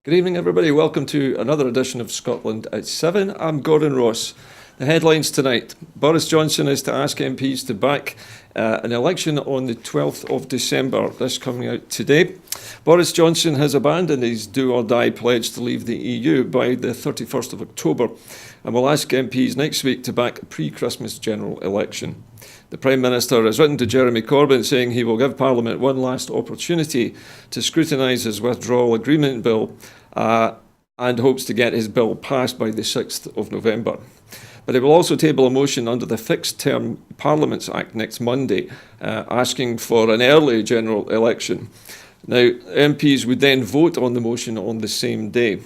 Good evening, everybody. Welcome to another edition of Scotland at 7. I'm Gordon Ross. The headlines tonight. Boris Johnson is to ask MPs to back an election on the 12th of December. This coming out today. Boris Johnson has abandoned his do-or-die pledge to leave the EU by the 31st of October and will ask MPs next week to back a pre-Christmas general election. The Prime Minister has written to Jeremy Corbyn saying he will give Parliament one last opportunity to scrutinise his withdrawal agreement bill and hopes to get his bill passed by the 6th of November. But he will also table a motion under the Fixed Term Parliaments Act next Monday, asking for an early general election. Now, MPs would then vote on the motion on the same day.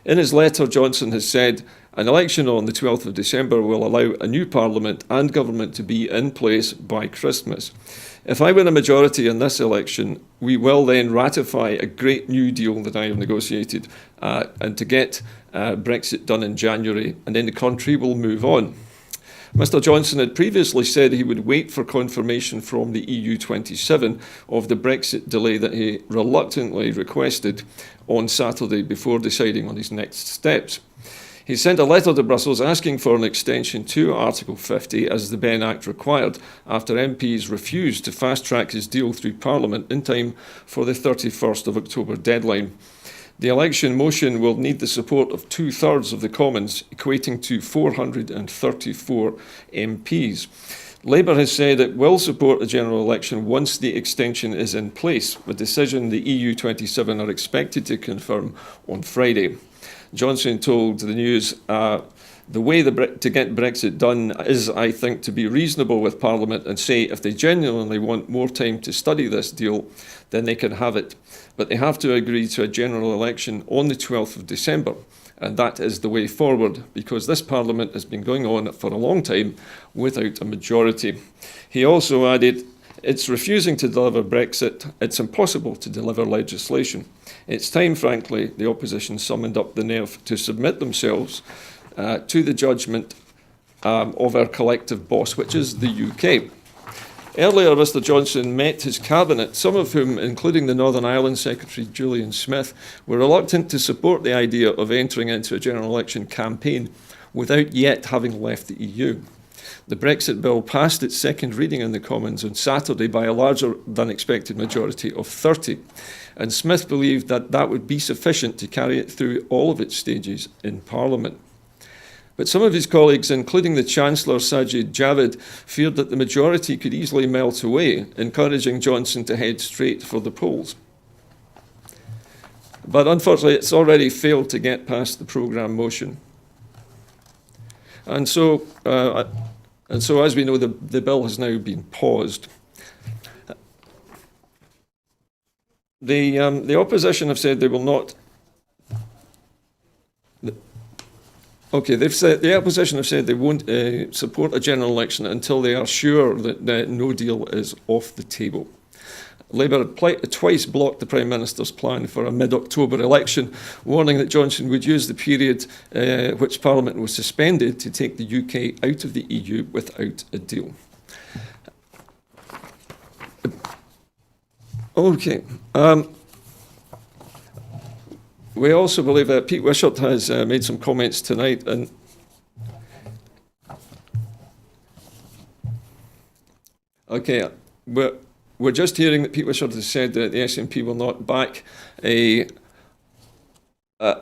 In his letter, Johnson has said, an election on the 12th of December will allow a new Parliament and government to be in place by Christmas. If I win a majority in this election, we will then ratify a great new deal that I have negotiated and to get Brexit done in January, and then the country will move on. Mr Johnson had previously said he would wait for confirmation from the EU 27 of the Brexit delay that he reluctantly requested on Saturday before deciding on his next steps. He sent a letter to Brussels asking for an extension to Article 50 as the Benn Act required after MPs refused to fast-track his deal through Parliament in time for the 31st of October deadline. The election motion will need the support of 2/3 of the Commons, equating to 434 MPs. Labour has said it will support a general election once the extension is in place, a decision the EU 27 are expected to confirm on Friday. Johnson told the News, the way to get Brexit done is, I think, to be reasonable with Parliament and say if they genuinely want more time to study this deal, then they can have it. But they have to agree to a general election on the 12th of December. And that is the way forward, because this Parliament has been going on for a long time without a majority. He also added, it's refusing to deliver Brexit. It's impossible to deliver legislation. It's time, frankly, the opposition summoned up the nerve to submit themselves to the judgment of our collective boss, which is the UK. Earlier, Mr Johnson met his cabinet, some of whom, including the Northern Ireland Secretary Julian Smith, were reluctant to support the idea of entering into a general election campaign without yet having left the EU. The Brexit bill passed its second reading in the Commons on Saturday by a larger than expected majority of 30, and Smith believed that that would be sufficient to carry it through all of its stages in Parliament. But some of his colleagues, including the Chancellor Sajid Javid, feared that the majority could easily melt away, encouraging Johnson to head straight for the polls. But unfortunately, it's already failed to get past the programme motion. And so, as we know, the bill has now been paused. The opposition have said they will not. The opposition have said they won't support a general election until they are sure that no deal is off the table. Labour had twice blocked the Prime Minister's plan for a mid-October election, warning that Johnson would use the period which Parliament was suspended to take the UK out of the EU without a deal. Okay. We also believe that Pete Wishart has made some comments tonight, and we're just hearing that Pete Wishart has said that the SNP will not back a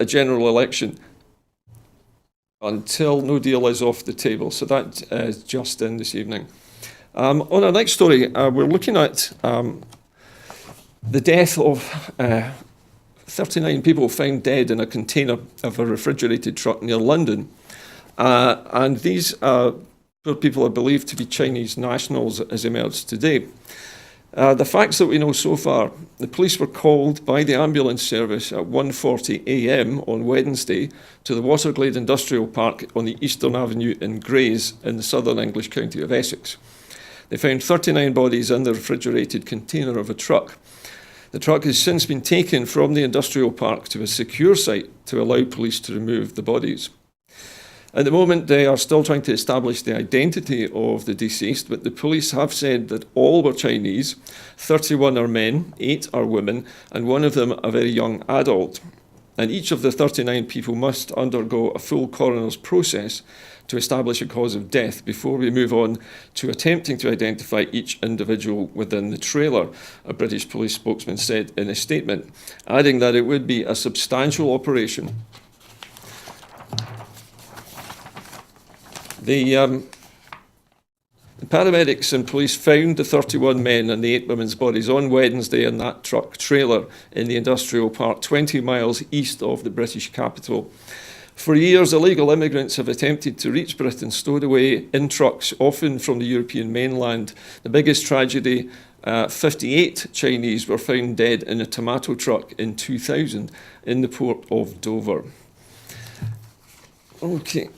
general election until no deal is off the table. So that is just in this evening. On our next story, we're looking at the death of 39 people found dead in a container of a refrigerated truck near London. And these poor people are believed to be Chinese nationals, as emerged today. The facts that we know so far, the police were called by the ambulance service at 1:40 a.m. on Wednesday to the Waterglade Industrial Park on the Eastern Avenue in Grays in the southern English county of Essex. They found 39 bodies in the refrigerated container of a truck. The truck has since been taken from the industrial park to a secure site to allow police to remove the bodies. At the moment, they are still trying to establish the identity of the deceased, but the police have said that all were Chinese, 31 are men, 8 are women, and one of them a very young adult. and each of the 39 people must undergo a full coroner's process to establish a cause of death before we move on to attempting to identify each individual within the trailer, a British police spokesman said in a statement, adding that it would be a substantial operation. The paramedics and police found the 31 men and the 8 women's bodies on Wednesday in that truck trailer in the industrial park 20 miles east of the British capital. For years, illegal immigrants have attempted to reach Britain stowed away in trucks, often from the European mainland. The biggest tragedy, 58 Chinese were found dead in a tomato truck in 2000 in the port of Dover. Okay.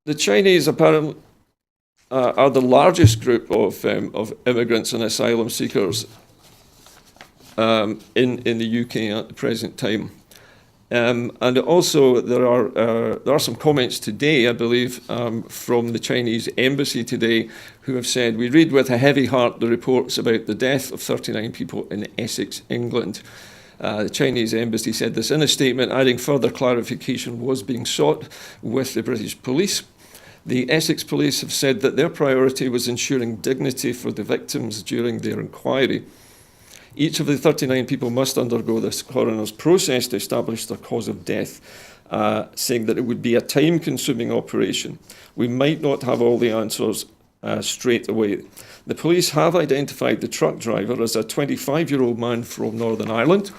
The Chinese apparently are the largest group of immigrants and asylum seekers in the UK at the present time. And also there are some comments today, I believe, from the Chinese embassy today, who have said, "We read with a heavy heart the reports about the death of 39 people in Essex, England." The Chinese embassy said this in a statement, adding further clarification was being sought with the British police. The Essex police have said that their priority was ensuring dignity for the victims during their inquiry. Each of the 39 people must undergo this coroner's process to establish their cause of death, saying that it would be a time-consuming operation. We might not have all the answers straight away. The police have identified the truck driver as a 25-year-old man from Northern Ireland,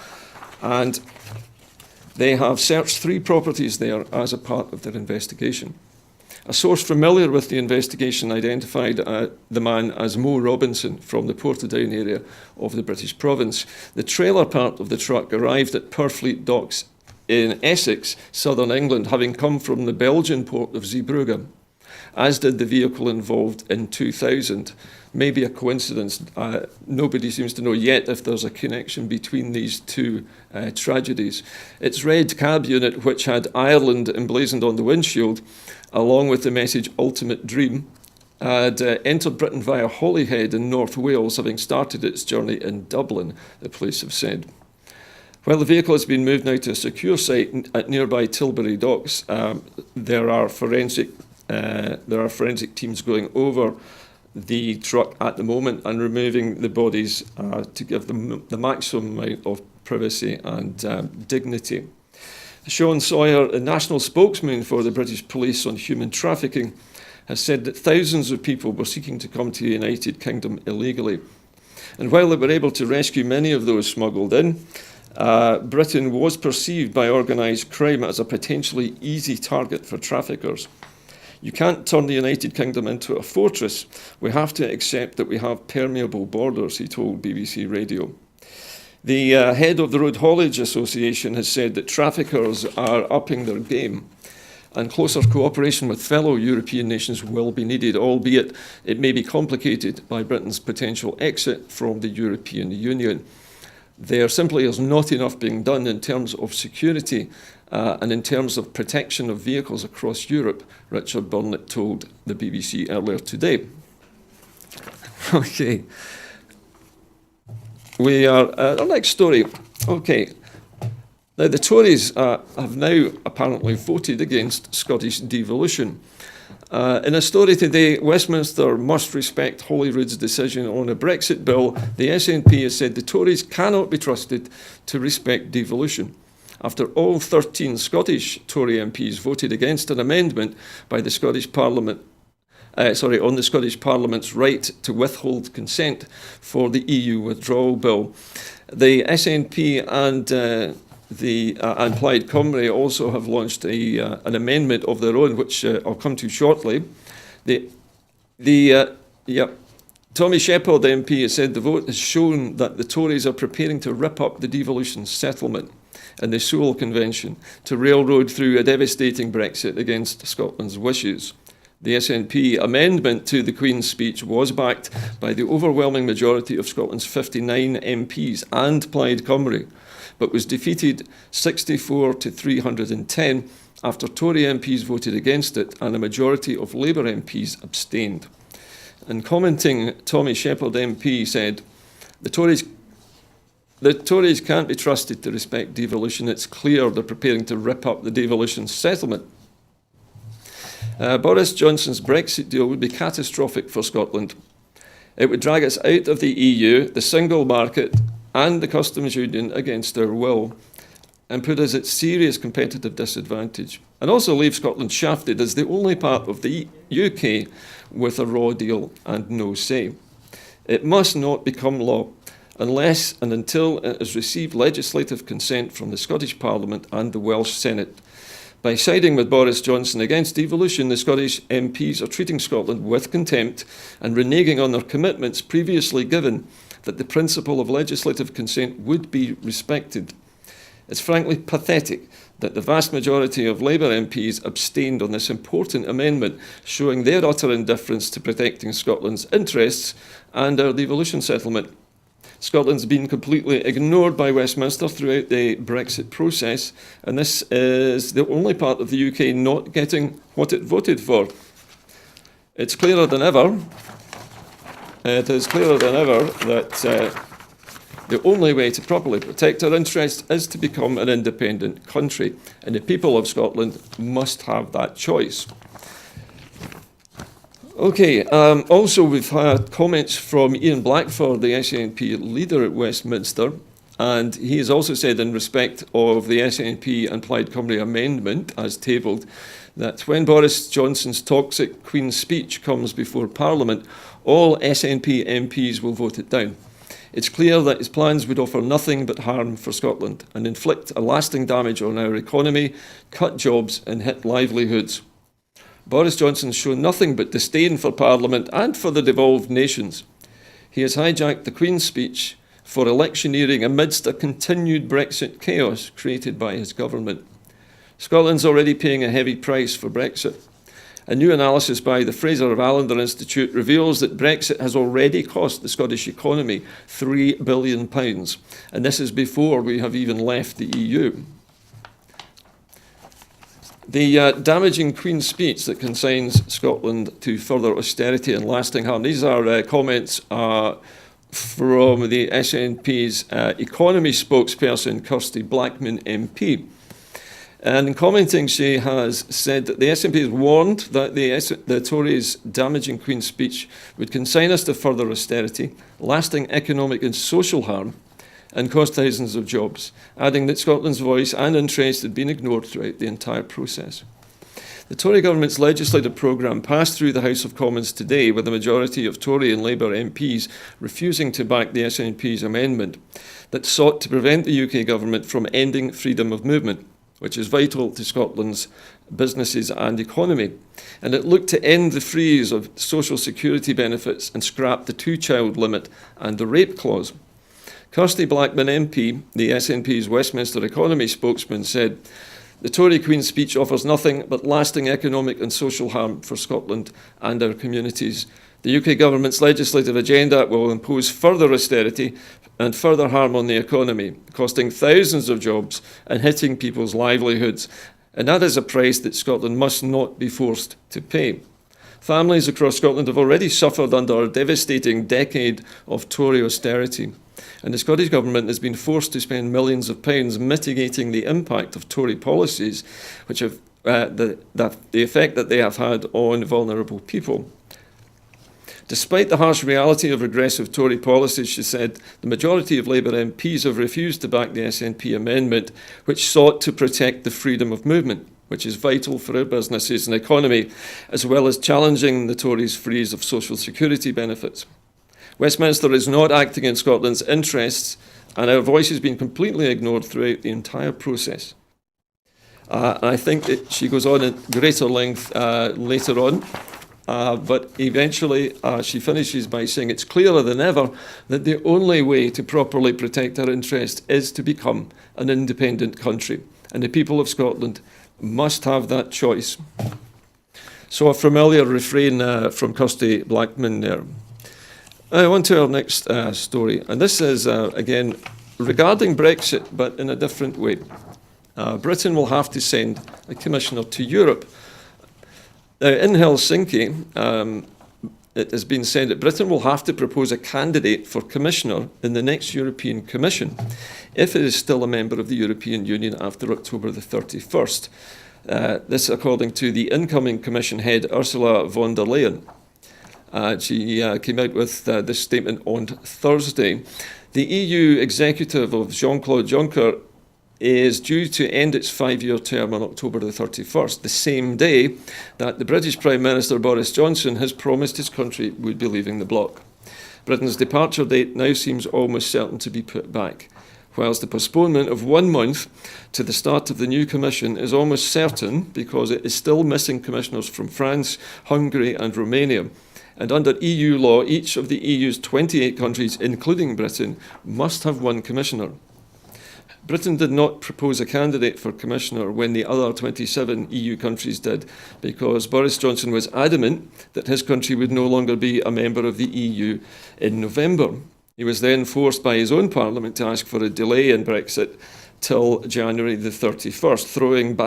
and they have searched 3 properties there as a part of their investigation. A source familiar with the investigation identified the man as Mo Robinson from the Portadown area of the British province. The trailer part of the truck arrived at Purfleet Docks in Essex, southern England, having come from the Belgian port of Zeebrugge, as did the vehicle involved in 2000. Maybe a coincidence. Nobody seems to know yet if there's a connection between these 2 tragedies. Its red cab unit, which had Ireland emblazoned on the windshield, along with the message "Ultimate Dream," had entered Britain via Holyhead in North Wales, having started its journey in Dublin, the police have said. While the vehicle has been moved now to a secure site at nearby Tilbury Docks, there are forensic teams going over the truck at the moment and removing the bodies to give them the maximum amount of privacy and dignity. Sean Sawyer, a national spokesman for the British Police on human trafficking, has said that thousands of people were seeking to come to the United Kingdom illegally. And while they were able to rescue many of those smuggled in, Britain was perceived by organised crime as a potentially easy target for traffickers. "You can't turn the United Kingdom into a fortress. We have to accept that we have permeable borders," he told BBC Radio. The head of the Road Haulage Association has said that traffickers are upping their game, and closer cooperation with fellow European nations will be needed, albeit it may be complicated by Britain's potential exit from the European Union. There simply is not enough being done in terms of security and in terms of protection of vehicles across Europe, Richard Burnett told the BBC earlier today. Okay. We are our next story. Okay. Now, the Tories have now apparently voted against Scottish devolution. In a story today, Westminster must respect Holyrood's decision on a Brexit bill. The SNP has said the Tories cannot be trusted to respect devolution, after all 13 Scottish Tory MPs voted against an amendment by the Scottish Parliament on the Scottish Parliament's right to withhold consent for the EU withdrawal bill. The SNP and Plaid Cymru also have launched an amendment of their own, which I'll come to shortly. Tommy Shepherd MP has said the vote has shown that the Tories are preparing to rip up the devolution settlement and the Sewell Convention to railroad through a devastating Brexit against Scotland's wishes. The SNP amendment to the Queen's speech was backed by the overwhelming majority of Scotland's 59 MPs and Plaid Cymru, but was defeated 64 to 310 after Tory MPs voted against it and a majority of Labour MPs abstained. And commenting, Tommy Shepherd MP said, The the Tories can't be trusted to respect devolution. It's clear they're preparing to rip up the devolution settlement. Boris Johnson's Brexit deal would be catastrophic for Scotland. It would drag us out of the EU, the single market, and the customs union against our will, and put us at serious competitive disadvantage, and also leave Scotland shafted as the only part of the UK with a raw deal and no say. It must not become law unless and until it has received legislative consent from the Scottish Parliament and the Welsh Senate. By siding with Boris Johnson against devolution, the Scottish MPs are treating Scotland with contempt and reneging on their commitments previously given that the principle of legislative consent would be respected. It's frankly pathetic that the vast majority of Labour MPs abstained on this important amendment, showing their utter indifference to protecting Scotland's interests and our devolution settlement. Scotland's been completely ignored by Westminster throughout the Brexit process, and this is the only part of the UK not getting what it voted for. It's clearer than ever. It is clearer than ever that the only way to properly protect our interests is to become an independent country, and the people of Scotland must have that choice. Okay, also we've had comments from Ian Blackford, the SNP leader at Westminster, and he has also said in respect of the SNP and Plaid Cymru amendment as tabled that when Boris Johnson's toxic Queen's speech comes before Parliament, all SNP MPs will vote it down. It's clear that his plans would offer nothing but harm for Scotland and inflict a lasting damage on our economy, cut jobs and hit livelihoods. Boris Johnson's shown nothing but disdain for Parliament and for the devolved nations. He has hijacked the Queen's speech for electioneering amidst a continued Brexit chaos created by his government. Scotland's already paying a heavy price for Brexit. A new analysis by the Fraser Allender Institute reveals that Brexit has already cost the Scottish economy £3 billion, and this is before we have even left the EU. The damaging Queen's speech that consigns Scotland to further austerity and lasting harm. These are comments from the SNP's economy spokesperson, Kirsty Blackman MP. And in commenting, she has said that the SNP has warned that the Tories' damaging Queen's speech would consign us to further austerity, lasting economic and social harm, and cost thousands of jobs, adding that Scotland's voice and interest had been ignored throughout the entire process. The Tory government's legislative programme passed through the House of Commons today with a majority of Tory and Labour MPs refusing to back the SNP's amendment that sought to prevent the UK government from ending freedom of movement, which is vital to Scotland's businesses and economy. And it looked to end the freeze of social security benefits and scrap the two-child limit and the rape clause. Kirsty Blackman MP, the SNP's Westminster economy spokesman, said, "The Tory Queen's speech offers nothing but lasting economic and social harm for Scotland and our communities. The UK government's legislative agenda will impose further austerity and further harm on the economy, costing thousands of jobs and hitting people's livelihoods. And that is a price that Scotland must not be forced to pay. Families across Scotland have already suffered under a devastating decade of Tory austerity. And the Scottish Government has been forced to spend millions of pounds mitigating the impact of Tory policies, which have the effect that they have had on vulnerable people. Despite the harsh reality of regressive Tory policies," she said, "the majority of Labour MPs have refused to back the SNP amendment, which sought to protect the freedom of movement, which is vital for our businesses and economy, as well as challenging the Tories' freeze of social security benefits. Westminster is not acting in Scotland's interests, and our voice has been completely ignored throughout the entire process." I think that she goes on at greater length later on, but eventually she finishes by saying it's clearer than ever that the only way to properly protect our interests is to become an independent country, and the people of Scotland must have that choice. So a familiar refrain from Kirsty Blackman there. On to our next story, and this is, again, regarding Brexit, but in a different way. Britain will have to send a commissioner to Europe. Now, in Helsinki, it has been said that Britain will have to propose a candidate for Commissioner in the next European Commission if it is still a member of the European Union after October the 31st. This according to the incoming Commission head, Ursula von der Leyen. She came out with this statement on Thursday. The EU executive of Jean-Claude Juncker is due to end its 5-year term on October the 31st, the same day that the British Prime Minister Boris Johnson has promised his country would be leaving the bloc. Britain's departure date now seems almost certain to be put back, whilst the postponement of 1 month to the start of the new Commission is almost certain because it is still missing commissioners from France, Hungary and Romania. And under EU law, each of the EU's 28 countries, including Britain, must have one commissioner. Britain did not propose a candidate for Commissioner when the other 27 EU countries did, because Boris Johnson was adamant that his country would no longer be a member of the EU in November. He was then forced by his own parliament to ask for a delay in Brexit till January the 31st, throwing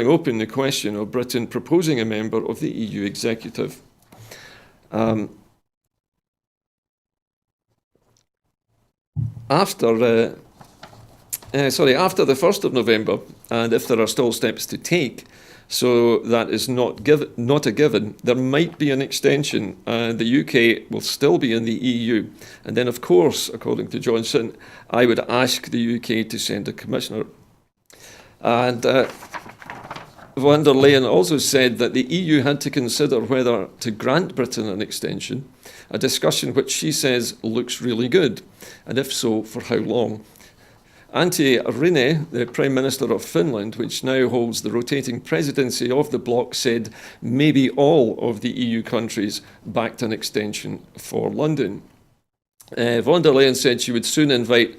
open the question of Britain proposing a member of the EU executive. After the 1st of November, and if there are still steps to take, so that is not a given, there might be an extension, and the UK will still be in the EU. And then, of course, according to Johnson, I would ask the UK to send a commissioner. And von der Leyen also said that the EU had to consider whether to grant Britain an extension, a discussion which she says looks really good, and if so, for how long? Antti Rinne, the Prime Minister of Finland, which now holds the rotating presidency of the bloc, said maybe all of the EU countries backed an extension for London. Von der Leyen said she would soon invite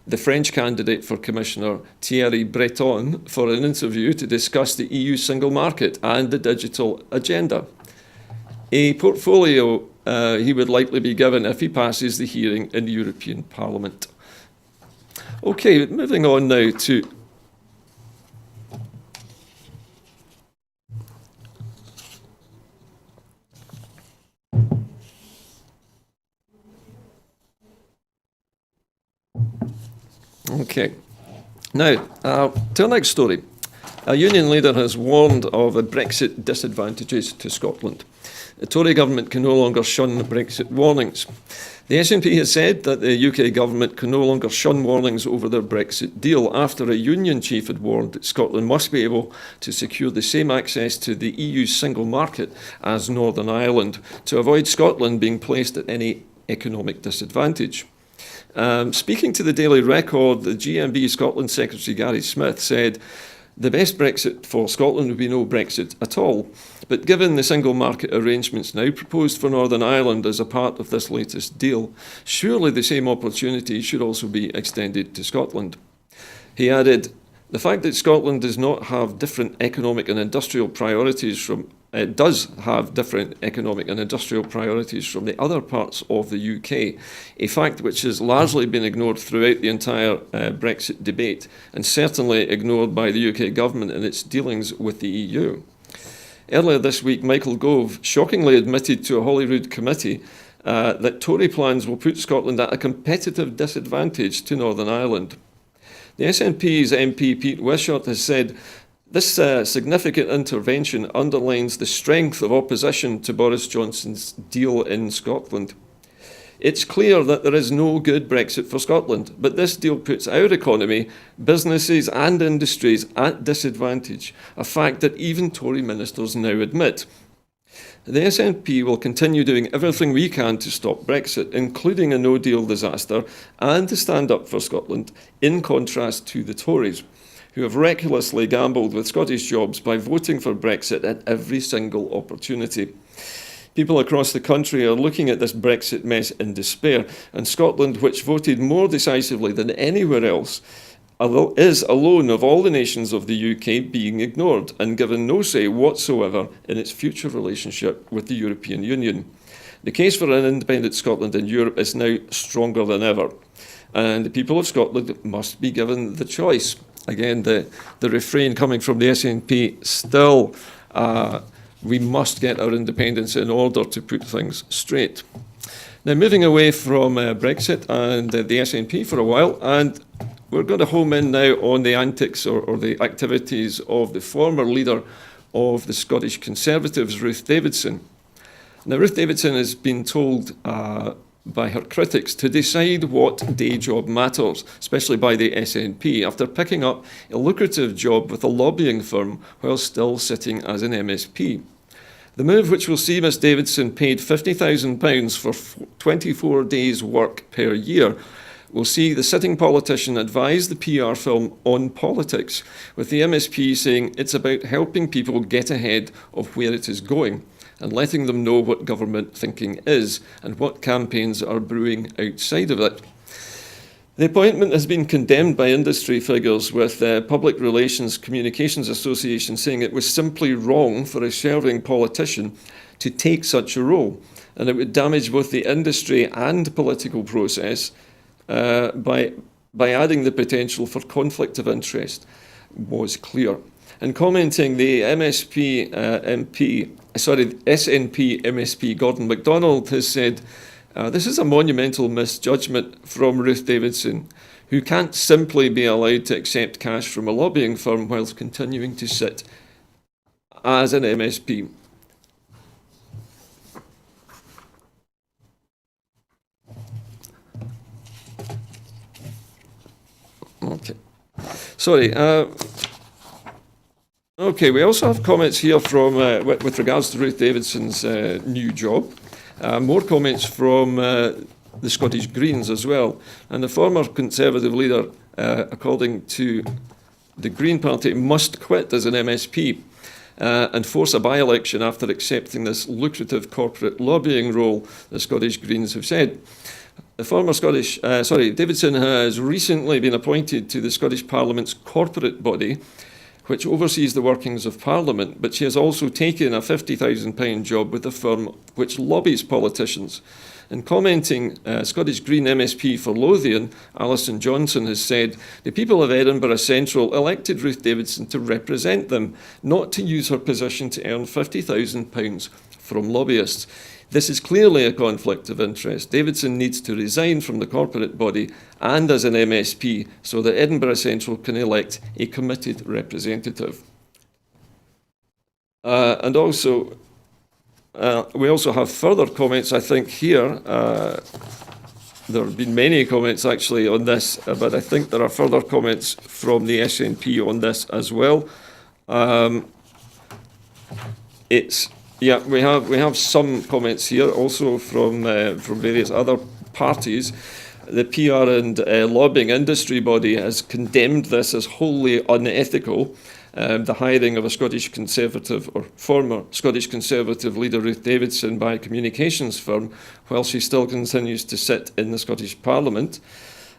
the French candidate for Commissioner, Thierry Breton, for an interview to discuss the EU single market and the digital agenda. A portfolio he would likely be given if he passes the hearing in the European Parliament. Okay, moving on now to our next story. A union leader has warned of the Brexit disadvantages to Scotland. The Tory government can no longer shun Brexit warnings. The SNP has said that the UK government can no longer shun warnings over their Brexit deal after a union chief had warned that Scotland must be able to secure the same access to the EU's single market as Northern Ireland to avoid Scotland being placed at any economic disadvantage. Speaking to the Daily Record, the GMB Scotland Secretary Gary Smith said the best Brexit for Scotland would be no Brexit at all. But given the single market arrangements now proposed for Northern Ireland as a part of this latest deal, surely the same opportunity should also be extended to Scotland. He added, the fact that Scotland does not have different economic and industrial priorities from the other parts of the UK, a fact which has largely been ignored throughout the entire Brexit debate and certainly ignored by the UK government in its dealings with the EU. Earlier this week, Michael Gove shockingly admitted to a Holyrood committee that Tory plans will put Scotland at a competitive disadvantage to Northern Ireland. The SNP's MP Pete Wishart has said this significant intervention underlines the strength of opposition to Boris Johnson's deal in Scotland. It's clear that there is no good Brexit for Scotland, but this deal puts our economy, businesses and industries at disadvantage, a fact that even Tory ministers now admit. The SNP will continue doing everything we can to stop Brexit, including a no-deal disaster, and to stand up for Scotland, in contrast to the Tories, who have recklessly gambled with Scottish jobs by voting for Brexit at every single opportunity. People across the country are looking at this Brexit mess in despair, and Scotland, which voted more decisively than anywhere else, is alone of all the nations of the UK being ignored and given no say whatsoever in its future relationship with the European Union. The case for an independent Scotland in Europe is now stronger than ever, and the people of Scotland must be given the choice. Again, the refrain coming from the SNP still we must get our independence in order to put things straight. Now, moving away from Brexit and the SNP for a while, and we're going to home in now on the antics or the activities of the former leader of the Scottish Conservatives, Ruth Davidson. Now, Ruth Davidson has been told by her critics to decide what day job matters, especially by the SNP, after picking up a lucrative job with a lobbying firm while still sitting as an MSP. The move, which will see Miss Davidson paid £50,000 for 24 days' work per year, will see the sitting politician advise the PR firm on politics, with the MSP saying it's about helping people get ahead of where it is going and letting them know what government thinking is and what campaigns are brewing outside of it. The appointment has been condemned by industry figures, with the Public Relations Communications Association saying it was simply wrong for a serving politician to take such a role, and it would damage both the industry and political process by adding the potential for conflict of interest was clear. In commenting, the SNP MSP Gordon MacDonald has said, this is a monumental misjudgment from Ruth Davidson, who can't simply be allowed to accept cash from a lobbying firm whilst continuing to sit as an MSP. Okay. Sorry. Okay, we also have comments here from with regards to Ruth Davidson's new job. More comments from the Scottish Greens as well. And the former Conservative leader, according to the Green Party, must quit as an MSP and force a by-election after accepting this lucrative corporate lobbying role, the Scottish Greens have said. The former Davidson has recently been appointed to the Scottish Parliament's corporate body, which oversees the workings of Parliament, but she has also taken a £50,000 job with a firm which lobbies politicians. In commenting, Scottish Green MSP for Lothian, Alison Johnson, has said, the people of Edinburgh Central elected Ruth Davidson to represent them, not to use her position to earn £50,000 from lobbyists. This is clearly a conflict of interest. Davidson needs to resign from the corporate body and as an MSP so that Edinburgh Central can elect a committed representative. And also, we also have further comments, I think, here. There have been many comments actually on this, but I think there are further comments from the SNP on this as well. Yeah, we have some comments here also from various other parties. The PR and lobbying industry body has condemned this as wholly unethical. The hiring of a Scottish Conservative or former Scottish Conservative leader Ruth Davidson by a communications firm while she still continues to sit in the Scottish Parliament.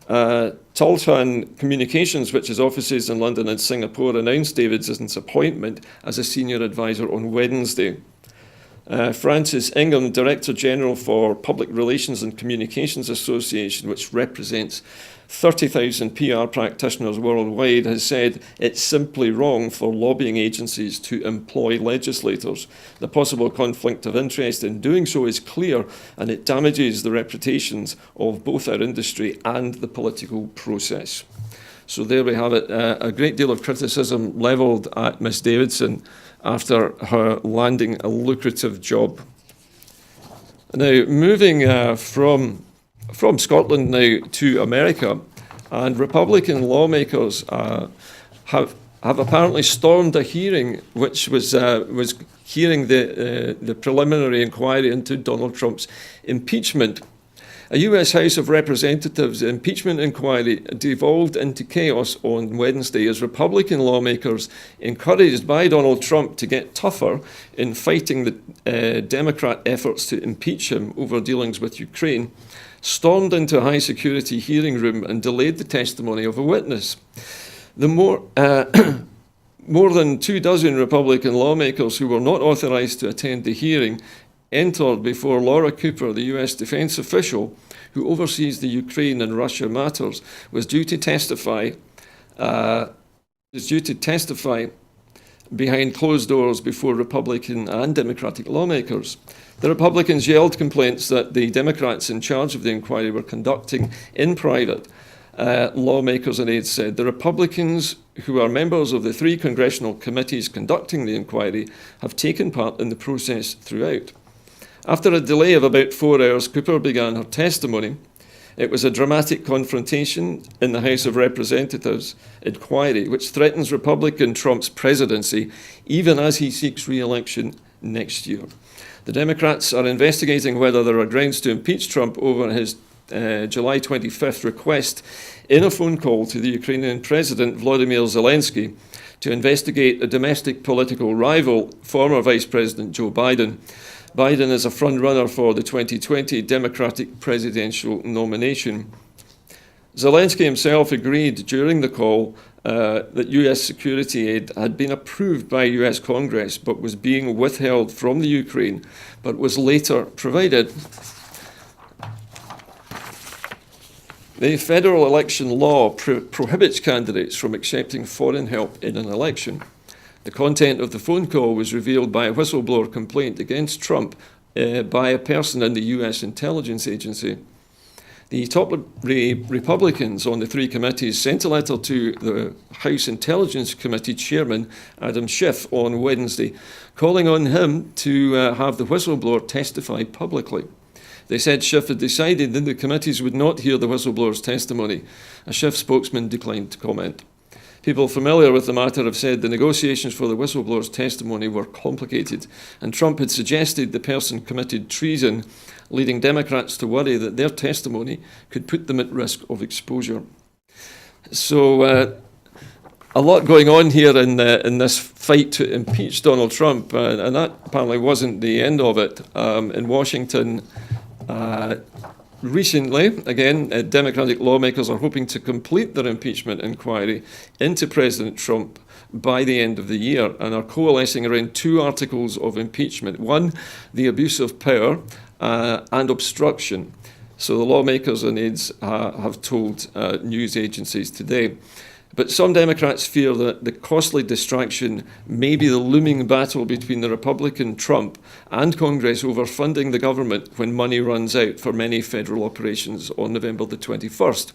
Tultan Communications, which has offices in London and Singapore, announced Davidson's appointment as a senior advisor on Wednesday. Francis Ingham, Director General for Public Relations and Communications Association, which represents 30,000 PR practitioners worldwide, has said it's simply wrong for lobbying agencies to employ legislators. The possible conflict of interest in doing so is clear, and it damages the reputations of both our industry and the political process. So there we have it, a great deal of criticism levelled at Miss Davidson after her landing a lucrative job. Now, moving from Scotland now to America, and Republican lawmakers have apparently stormed a hearing which was hearing the preliminary inquiry into Donald Trump's impeachment. A US House of Representatives impeachment inquiry devolved into chaos on Wednesday as Republican lawmakers, encouraged by Donald Trump to get tougher in fighting the Democrat efforts to impeach him over dealings with Ukraine, stormed into a high-security hearing room and delayed the testimony of a witness. The more than 24 Republican lawmakers who were not authorized to attend the hearing entered before Laura Cooper, the US defense official who oversees the Ukraine and Russia matters, was due to testify behind closed doors before Republican and Democratic lawmakers. The Republicans yelled complaints that the Democrats in charge of the inquiry were conducting in private. Lawmakers and aides said the Republicans, who are members of the 3 congressional committees conducting the inquiry, have taken part in the process throughout. After a delay of about 4 hours, Cooper began her testimony. It was a dramatic confrontation in the House of Representatives inquiry, which threatens Republican Trump's presidency even as he seeks re-election next year. The Democrats are investigating whether there are grounds to impeach Trump over his July 25th request in a phone call to the Ukrainian President Volodymyr Zelensky to investigate a domestic political rival, former Vice President Joe Biden. Biden is a front-runner for the 2020 Democratic presidential nomination. Zelensky himself agreed during the call that US security aid had been approved by US Congress but was being withheld from the Ukraine, but was later provided. The federal election law prohibits candidates from accepting foreign help in an election. The content of the phone call was revealed by a whistleblower complaint against Trump by a person in the US intelligence agency. The top Republicans on the 3 committees sent a letter to the House Intelligence Committee Chairman Adam Schiff on Wednesday, calling on him to have the whistleblower testify publicly. They said Schiff had decided that the committees would not hear the whistleblower's testimony. A Schiff spokesman declined to comment. People familiar with the matter have said the negotiations for the whistleblower's testimony were complicated, and Trump had suggested the person committed treason, leading Democrats to worry that their testimony could put them at risk of exposure. So a lot going on here in this fight to impeach Donald Trump, and that apparently wasn't the end of it. In Washington, recently, again, Democratic lawmakers are hoping to complete their impeachment inquiry into President Trump by the end of the year and are coalescing around 2 articles of impeachment. One, the abuse of power and obstruction. So the lawmakers and aides have told news agencies today. But some Democrats fear that the costly distraction may be the looming battle between the Republican Trump and Congress over funding the government when money runs out for many federal operations on November the 21st.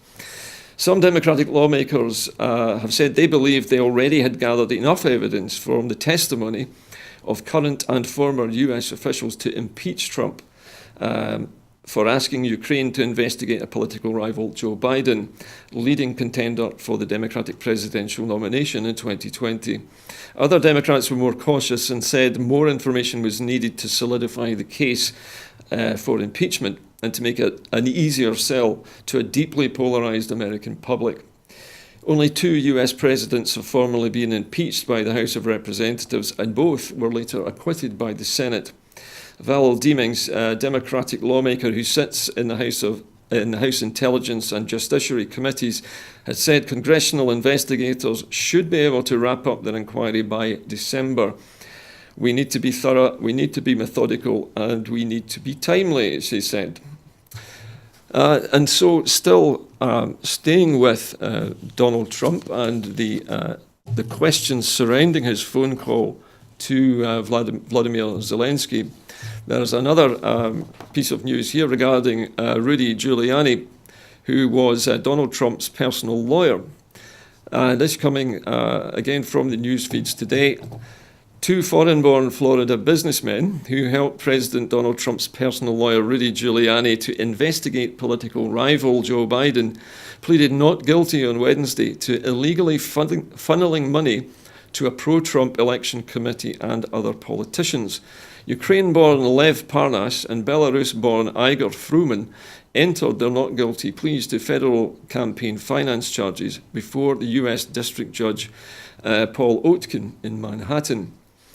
Some Democratic lawmakers have said they believe they already had gathered enough evidence from the testimony of current and former US officials to impeach Trump for asking Ukraine to investigate a political rival, Joe Biden, leading contender for the Democratic presidential nomination in 2020. Other Democrats were more cautious and said more information was needed to solidify the case for impeachment and to make it an easier sell to a deeply polarized American public. Only 2 US presidents have formally been impeached by the House of Representatives, and both were later acquitted by the Senate. Val Demings, a Democratic lawmaker who sits in the House Intelligence and Justiciary Committees, has said congressional investigators should be able to wrap up their inquiry by December. We need to be thorough, we need to be methodical, and we need to be timely, she said. And so still staying with Donald Trump and the questions surrounding his phone call to Volodymyr Zelensky, there's another piece of news here regarding Rudy Giuliani, who was Donald Trump's personal lawyer. This coming again from the news feeds today. 2 foreign-born Florida businessmen who helped President Donald Trump's personal lawyer Rudy Giuliani to investigate political rival Joe Biden pleaded not guilty on Wednesday to illegally funneling money to a pro-Trump election committee and other politicians. Ukraine-born Lev Parnas and Belarus-born Igor Fruman entered their not guilty pleas to federal campaign finance charges before the US District Judge Paul Oetken in Manhattan.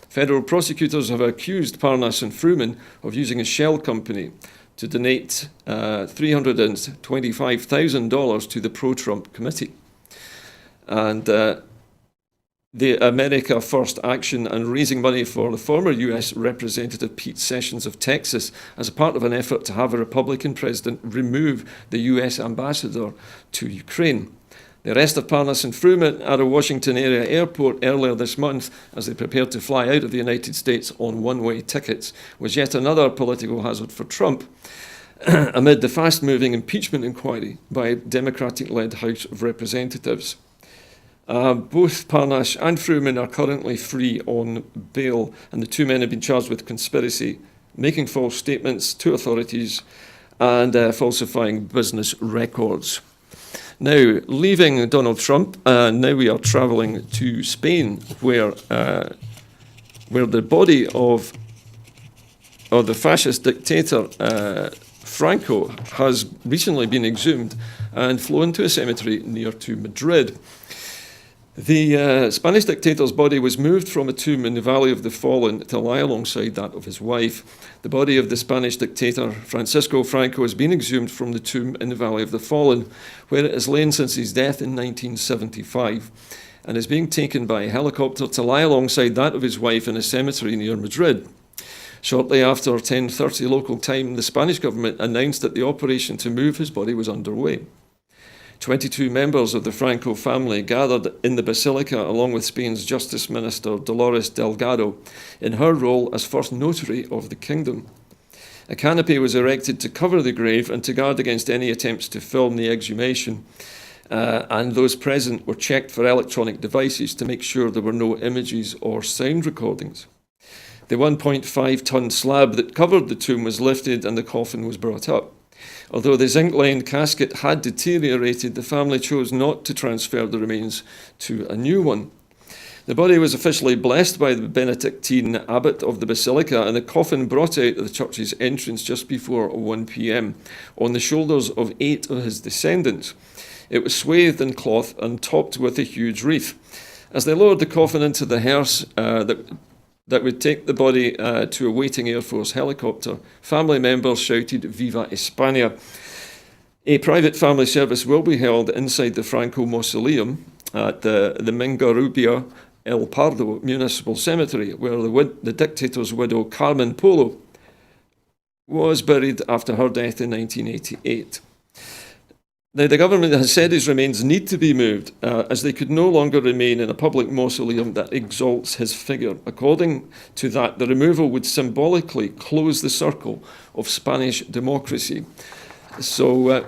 Federal prosecutors have accused Parnas and Fruman of using a shell company to donate $325,000 to the pro-Trump committee. And the America First action and raising money for the former US Representative Pete Sessions of Texas as a part of an effort to have a Republican president remove the US ambassador to Ukraine. The arrest of Parnas and Fruman at a Washington area airport earlier this month as they prepared to fly out of the United States on one-way tickets was yet another political hazard for Trump amid the fast-moving impeachment inquiry by a Democratic-led House of Representatives. Both Parnas and Fruman are currently free on bail, and the two men have been charged with conspiracy, making false statements to authorities, and falsifying business records. Now, leaving Donald Trump, now we are travelling to Spain, where the body of the fascist dictator Franco has recently been exhumed and flown to a cemetery near to Madrid. The Spanish dictator's body was moved from a tomb in the Valley of the Fallen to lie alongside that of his wife. The body of the Spanish dictator Francisco Franco has been exhumed from the tomb in the Valley of the Fallen, where it has lain since his death in 1975, and is being taken by a helicopter to lie alongside that of his wife in a cemetery near Madrid. Shortly after 10:30 local time, the Spanish government announced that the operation to move his body was underway. 22 members of the Franco family gathered in the Basilica along with Spain's Justice Minister Dolores Delgado in her role as first notary of the kingdom. A canopy was erected to cover the grave and to guard against any attempts to film the exhumation, and those present were checked for electronic devices to make sure there were no images or sound recordings. The 1.5-ton slab that covered the tomb was lifted and the coffin was brought up. Although the zinc-lined casket had deteriorated, the family chose not to transfer the remains to a new one. The body was officially blessed by the Benedictine abbot of the basilica, and the coffin brought out of the church's entrance just before 1 p.m. on the shoulders of 8 of his descendants. It was swathed in cloth and topped with a huge wreath. As they lowered the coffin into the hearse that would take the body to a waiting Air Force helicopter, family members shouted "Viva España." A private family service will be held inside the Franco mausoleum at the Mingarrubia El Pardo Municipal Cemetery, where the dictator's widow Carmen Polo was buried after her death in 1988. Now, the government has said his remains need to be moved, as they could no longer remain in a public mausoleum that exalts his figure. According to that, the removal would symbolically close the circle of Spanish democracy. So,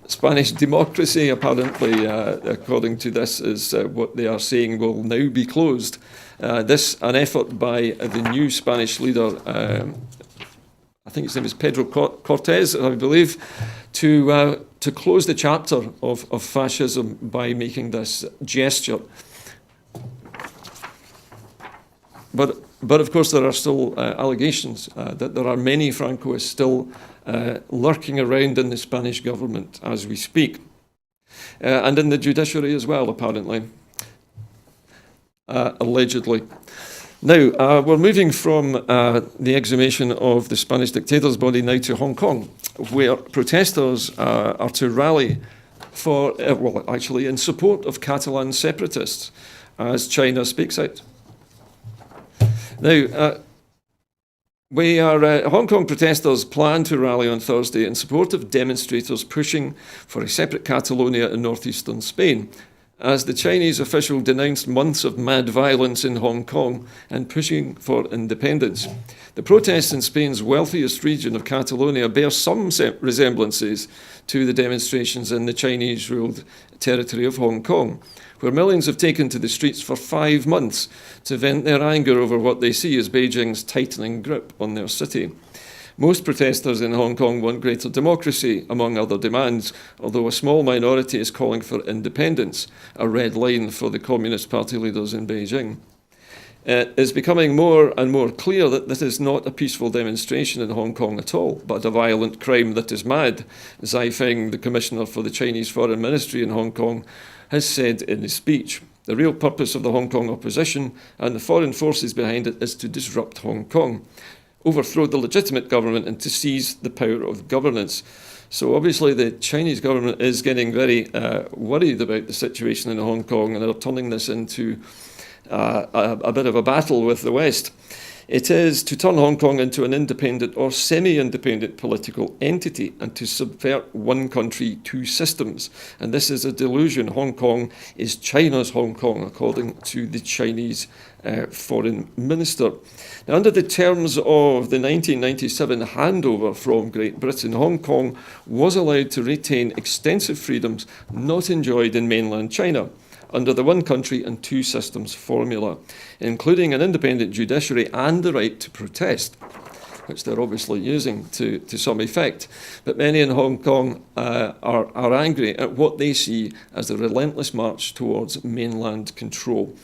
Spanish democracy, apparently, according to this, is what they are saying will now be closed. This, an effort by the new Spanish leader, I think his name is Pedro Cortés, I believe, to close the chapter of fascism by making this gesture. But of course, there are still allegations that there are many Francoists still lurking around in the Spanish government as we speak, and in the judiciary as well, apparently, allegedly. Now, we're moving from the exhumation of the Spanish dictator's body now to Hong Kong, where protesters are to rally for, in support of Catalan separatists as China speaks out. Now, Hong Kong protesters plan to rally on Thursday in support of demonstrators pushing for a separate Catalonia in northeastern Spain, as the Chinese official denounced months of mad violence in Hong Kong and pushing for independence. The protests in Spain's wealthiest region of Catalonia bear some resemblances to the demonstrations in the Chinese-ruled territory of Hong Kong, where millions have taken to the streets for 5 months to vent their anger over what they see as Beijing's tightening grip on their city. Most protesters in Hong Kong want greater democracy, among other demands, although a small minority is calling for independence, a red line for the Communist Party leaders in Beijing. It is becoming more and more clear that this is not a peaceful demonstration in Hong Kong at all, but a violent crime that is mad, Zai Feng, the Commissioner for the Chinese Foreign Ministry in Hong Kong, has said in his speech. The real purpose of the Hong Kong opposition and the foreign forces behind it is to disrupt Hong Kong, overthrow the legitimate government and to seize the power of governance. So obviously the Chinese government is getting very worried about the situation in Hong Kong, and they're turning this into a bit of a battle with the West. It is to turn Hong Kong into an independent or semi-independent political entity and to subvert one country, two systems. And this is a delusion. Hong Kong is China's Hong Kong, according to the Chinese foreign minister. Now, under the terms of the 1997 handover from Great Britain, Hong Kong was allowed to retain extensive freedoms not enjoyed in mainland China under the one country and two systems formula, including an independent judiciary and the right to protest, which they're obviously using to some effect. But many in Hong Kong are angry at what they see as the relentless march towards mainland control.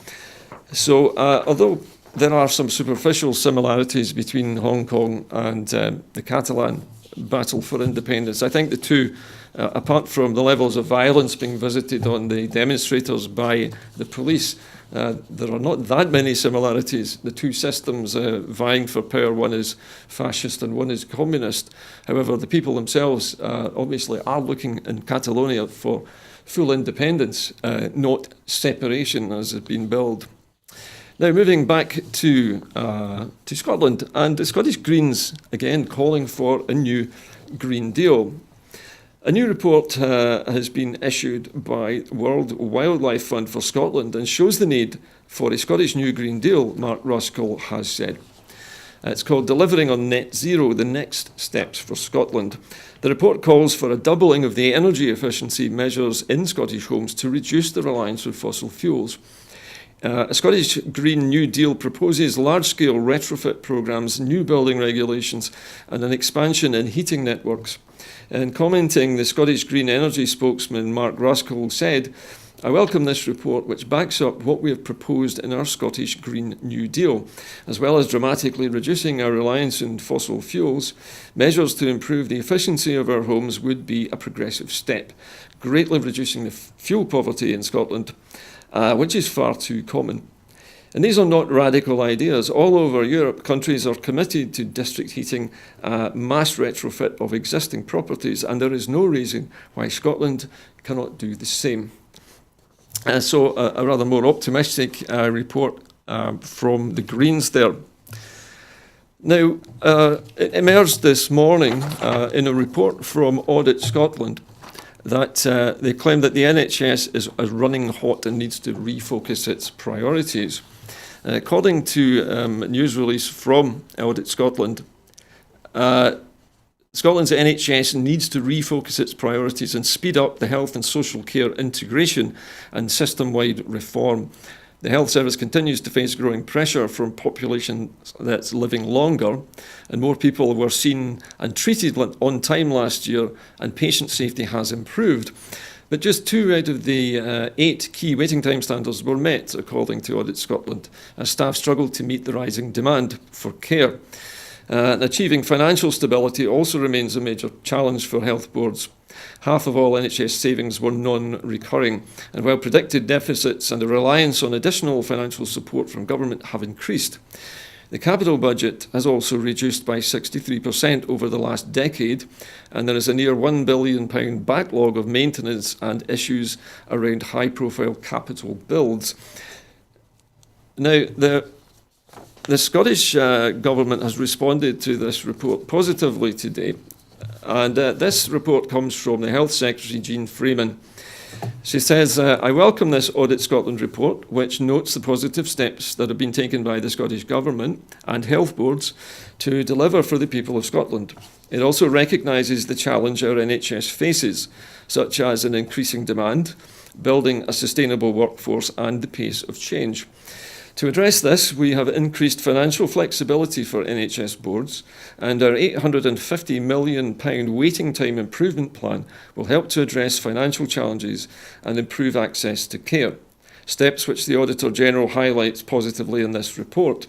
So, although there are some superficial similarities between Hong Kong and the Catalan battle for independence, I think the two, apart from the levels of violence being visited on the demonstrators by the police, there are not that many similarities. The two systems vying for power, one is fascist and one is communist. However, the people themselves obviously are looking in Catalonia for full independence, not separation as has been billed. Now, moving back to Scotland, and the Scottish Greens, again, calling for a new Green Deal. A new report has been issued by World Wildlife Fund for Scotland and shows the need for a Scottish New Green Deal, Mark Ruskell has said. It's called Delivering on Net Zero, the Next Steps for Scotland. The report calls for a doubling of the energy efficiency measures in Scottish homes to reduce the reliance on fossil fuels. A Scottish Green New Deal proposes large-scale retrofit programmes, new building regulations and an expansion in heating networks. In commenting, the Scottish Green Energy spokesman Mark Ruskell said, "I welcome this report which backs up what we have proposed in our Scottish Green New Deal. As well as dramatically reducing our reliance on fossil fuels, measures to improve the efficiency of our homes would be a progressive step, greatly reducing the fuel poverty in Scotland, which is far too common." And these are not radical ideas. All over Europe, countries are committed to district heating, mass retrofit of existing properties, and there is no reason why Scotland cannot do the same. So a rather more optimistic report from the Greens there. Now, it emerged this morning in a report from Audit Scotland that they claim that the NHS is running hot and needs to refocus its priorities. According to a news release from Audit Scotland, Scotland's NHS needs to refocus its priorities and speed up the health and social care integration and system-wide reform. The health service continues to face growing pressure from population that's living longer, and more people were seen and treated on time last year, and patient safety has improved. But just 2 out of the 8 key waiting time standards were met, according to Audit Scotland, as staff struggled to meet the rising demand for care. Achieving financial stability also remains a major challenge for health boards. Half of all NHS savings were non-recurring, and while predicted deficits and the reliance on additional financial support from government have increased, the capital budget has also reduced by 63% over the last decade, and there is a near £1 billion backlog of maintenance and issues around high-profile capital builds. Now, the Scottish Government has responded to this report positively today, and this report comes from the Health Secretary, Jean Freeman. She says, "I welcome this Audit Scotland report, which notes the positive steps that have been taken by the Scottish Government and health boards to deliver for the people of Scotland. It also recognises the challenge our NHS faces, such as an increasing demand, building a sustainable workforce and the pace of change. To address this, we have increased financial flexibility for NHS boards, and our £850 million waiting time improvement plan will help to address financial challenges and improve access to care, steps which the Auditor General highlights positively in this report.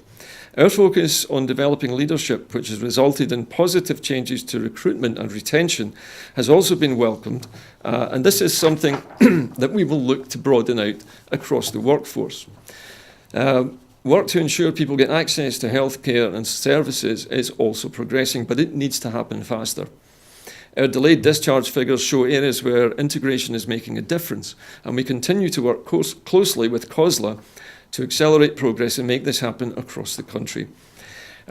Our focus on developing leadership, which has resulted in positive changes to recruitment and retention, has also been welcomed, and this is something that we will look to broaden out across the workforce. Work to ensure people get access to healthcare and services is also progressing, but it needs to happen faster. Our delayed discharge figures show areas where integration is making a difference, and we continue to work closely with COSLA to accelerate progress and make this happen across the country.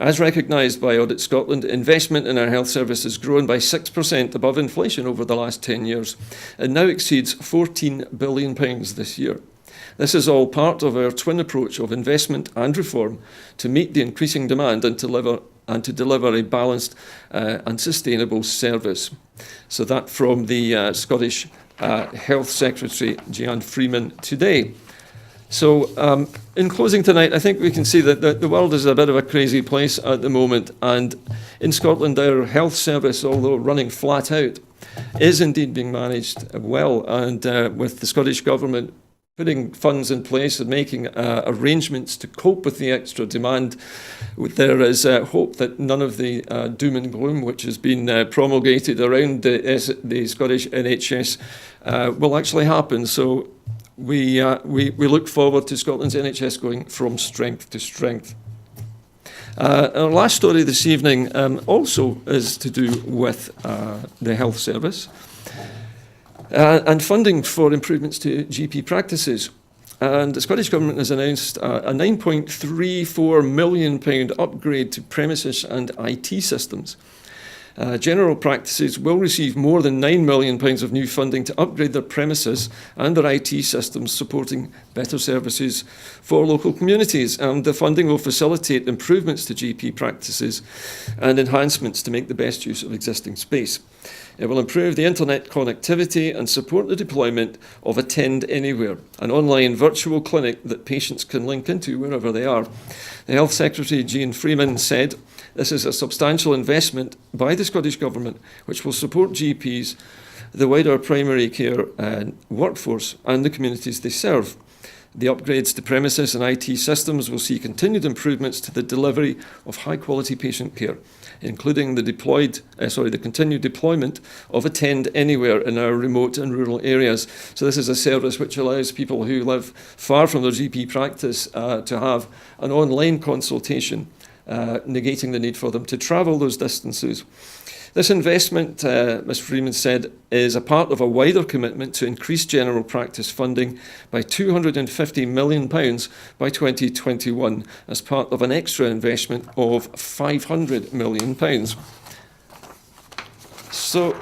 As recognised by Audit Scotland, investment in our health service has grown by 6% above inflation over the last 10 years and now exceeds £14 billion this year. This is all part of our twin approach of investment and reform to meet the increasing demand and to deliver a balanced and sustainable service. So that from the Scottish Health Secretary, Jan Freeman, today. So in closing tonight, I think we can see that the world is a bit of a crazy place at the moment. And in Scotland, our health service, although running flat out, is indeed being managed well. And with the Scottish Government putting funds in place and making arrangements to cope with the extra demand, there is hope that none of the doom and gloom which has been promulgated around the Scottish NHS will actually happen. So we look forward to Scotland's NHS going from strength to strength. Our last story this evening also is to do with the health service and funding for improvements to GP practices. And the Scottish Government has announced a £9.34 million upgrade to premises and IT systems. General practices will receive more than £9 million of new funding to upgrade their premises and their IT systems, supporting better services for local communities. And the funding will facilitate improvements to GP practices and enhancements to make the best use of existing space. It will improve the internet connectivity and support the deployment of Attend Anywhere, an online virtual clinic that patients can link into wherever they are. The Health Secretary, Jan Freeman, said this is a substantial investment by the Scottish Government which will support GPs, the wider primary care workforce and the communities they serve. The upgrades to premises and IT systems will see continued improvements to the delivery of high-quality patient care, including the continued deployment of Attend Anywhere in our remote and rural areas. So this is a service which allows people who live far from their GP practice to have an online consultation, negating the need for them to travel those distances. This investment, Ms Freeman said, is a part of a wider commitment to increase general practice funding by £250 million by 2021 as part of an extra investment of £500 million. So,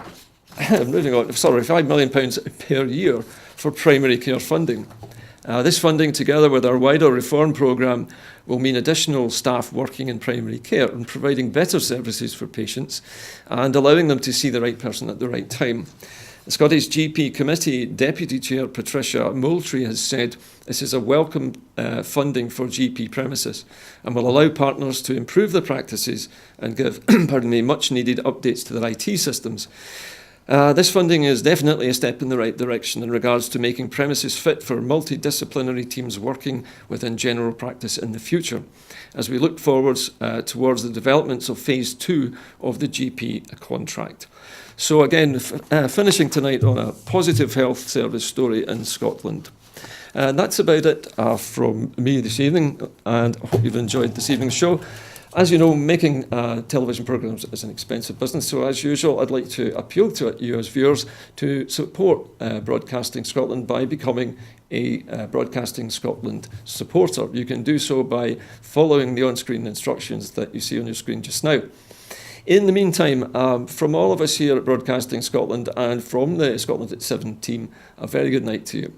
moving on, £5 million per year for primary care funding. This funding, together with our wider reform programme, will mean additional staff working in primary care and providing better services for patients and allowing them to see the right person at the right time. The Scottish GP Committee Deputy Chair Patricia Moultrie has said this is a welcome funding for GP premises and will allow partners to improve their practices and give much needed updates to their IT systems. This funding is definitely a step in the right direction in regards to making premises fit for multidisciplinary teams working within general practice in the future, as we look forwards towards the developments of Phase 2 of the GP contract. So again, finishing tonight on a positive health service story in Scotland. And that's about it from me this evening, and I hope you've enjoyed this evening's show. As you know, making television programmes is an expensive business, so as usual, I'd like to appeal to you as viewers to support Broadcasting Scotland by becoming a Broadcasting Scotland supporter. You can do so by following the on-screen instructions that you see on your screen just now. In the meantime, from all of us here at Broadcasting Scotland and from the Scotland at 7 team, a very good night to you.